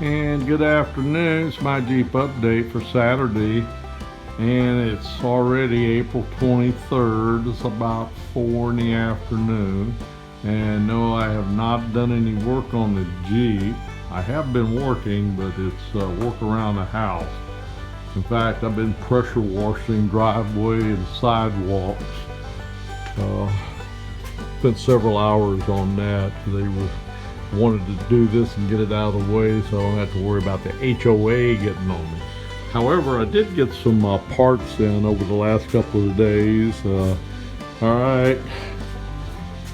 And good afternoon. It's my Jeep update for Saturday, and it's already April 23rd. It's about 4 in the afternoon, and no, I have not done any work on the Jeep. I have been working, but it's work around the house. In fact, I've been pressure washing driveway and sidewalks. Spent several hours on that. They wanted to do this and get it out of the way, so I don't have to worry about the HOA getting on me. However, I did get some parts in over the last couple of days. Alright,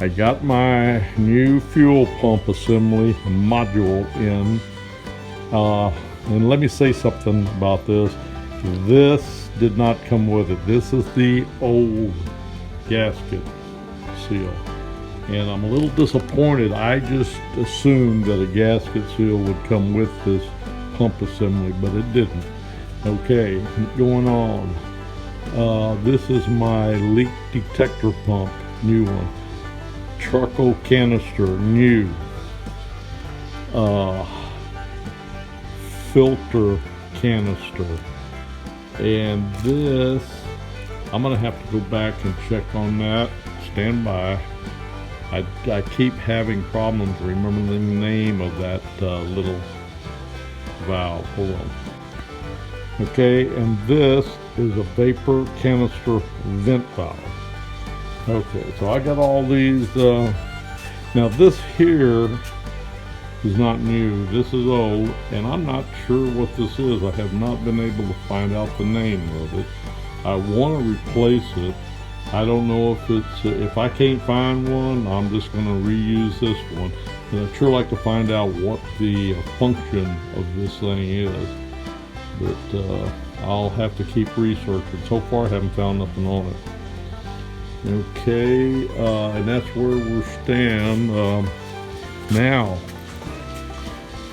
I got my new fuel pump assembly module in. And let me say something about this. This did not come with it. This is the old gasket seal. And I'm a little disappointed. I just assumed that a gasket seal would come with this pump assembly, but it didn't. Okay, going on. This is my leak detector pump, new one. Charcoal canister, new. Filter canister. And this, I'm gonna have to go back and check on that. Stand by. I keep having problems remembering the name of that little valve. Hold on. Okay, and this is a vapor canister vent valve. Okay, so I got all these. Now this here is not new. This is old, and I'm not sure what this is. I have not been able to find out the name of it. I want to replace it. I don't know if it's, if I can't find one, I'm just going to reuse this one. And I'd sure like to find out what the function of this thing is. But I'll have to keep researching. So far I haven't found nothing on it. Okay, and that's where we stand. Now,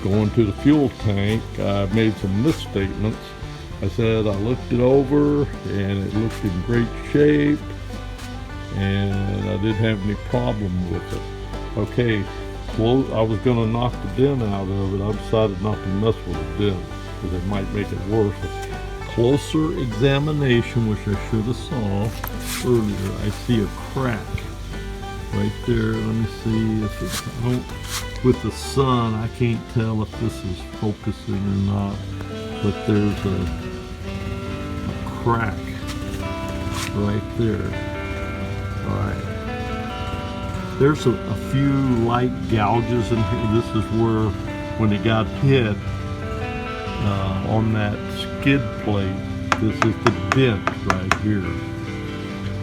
going to the fuel tank, I made some misstatements. I said I looked it over and it looked in great shape, and I didn't have any problem with it. Okay, I was going to knock the dent out of it. I decided not to mess with the dent because it might make it worse. Closer examination, which I should have saw earlier, I see a crack right there. Let me see if it's, with the sun, I can't tell if this is focusing or not, but there's a crack right there. Alright, there's a few light gouges in here. This is where, when it got hit on that skid plate, this is the dent right here.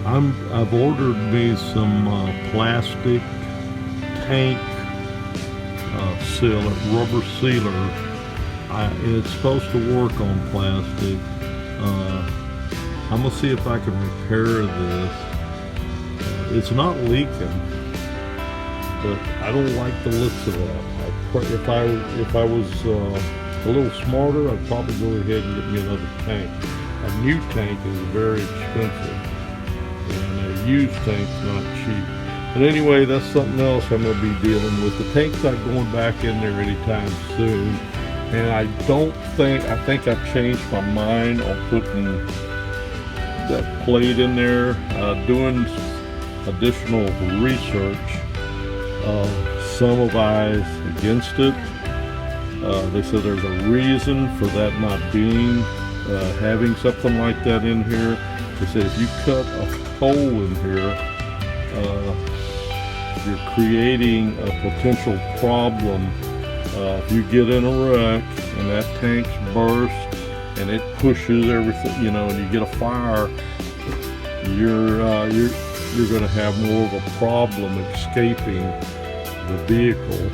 I've ordered me some plastic tank seal, rubber sealer. It's supposed to work on plastic. I'm gonna see if I can repair this. It's not leaking, but I don't like the looks of that. If I was a little smarter, I'd probably go ahead and get me another tank. A new tank is very expensive, and a used tank's not cheap. But anyway, that's something else I'm going to be dealing with. The tank's not going back in there anytime soon, and I think I've changed my mind on putting that plate in there. Doing additional research, some of eyes against it. They said there's a reason for that not being, having something like that in here. They said if you cut a hole in here, you're creating a potential problem. If you get in a wreck and that tank's burst and it pushes everything, and you get a fire, you're going to have more of a problem escaping the vehicle.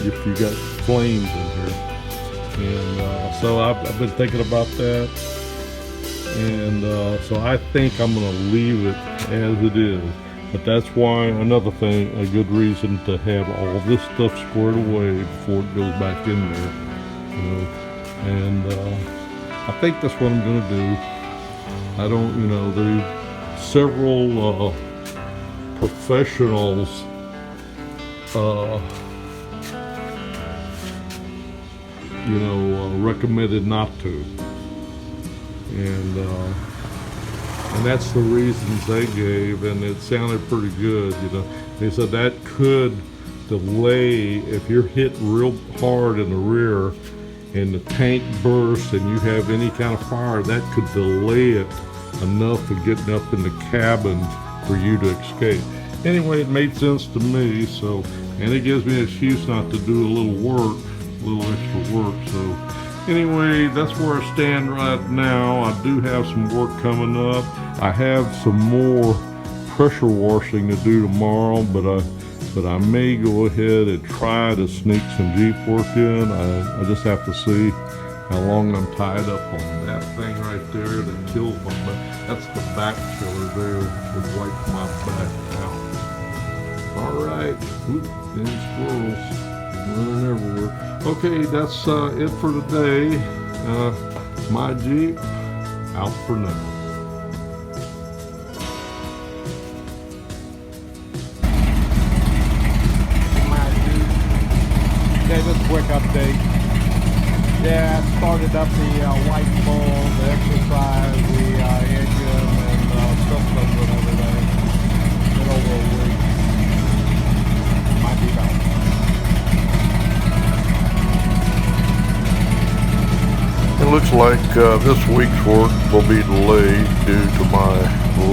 If you got flames in here. And so I've been thinking about that, and so I think I'm going to leave it as it is. But that's why, another thing, a good reason to have all this stuff squared away before it goes back in there. And I think that's what I'm going to do. I don't, there's several professionals recommended not to. And that's the reasons they gave, and it sounded pretty good. They said that could delay if you're hit real hard in the rear and the tank bursts and you have any kind of fire, that could delay it enough for getting up in the cabin for you to escape. Anyway, it made sense to me, and it gives me an excuse not to do a little extra work. So anyway, that's where I stand right now. I do have some work coming up. I have some more pressure washing to do tomorrow, but I may go ahead and try to sneak some Jeep work in. I just have to see how long I'm tied up on that thing right there that kills my back. That's the back killer there that wipes my back out. All right. Oop, there's squirrels running everywhere. Okay, that's it for today. My Jeep out for now. Okay, just a quick update. Yeah, I started up the white bull, the exercise, the engine, and systems and everything. Been over a week. Might be back. It looks like this week's work will be delayed due to my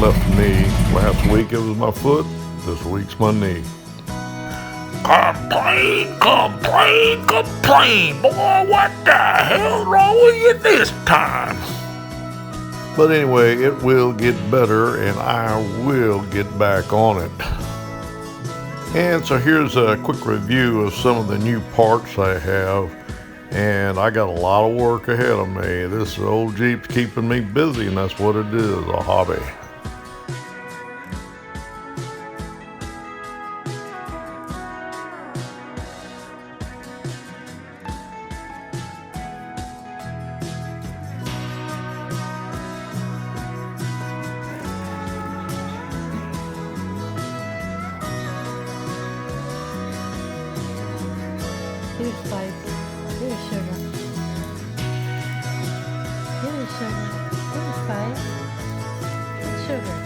left knee. Last week it was my foot, this week's my knee. Complain, complain, complain. Boy, what the hell's wrong with you this time? But anyway, it will get better and I will get back on it. And so here's a quick review of some of the new parts I have. And I got a lot of work ahead of me. This old Jeep's keeping me busy, and that's what it is, a hobby. Here's Spike. Here's Sugar. Here's Sugar. Here's Spike. Sugar.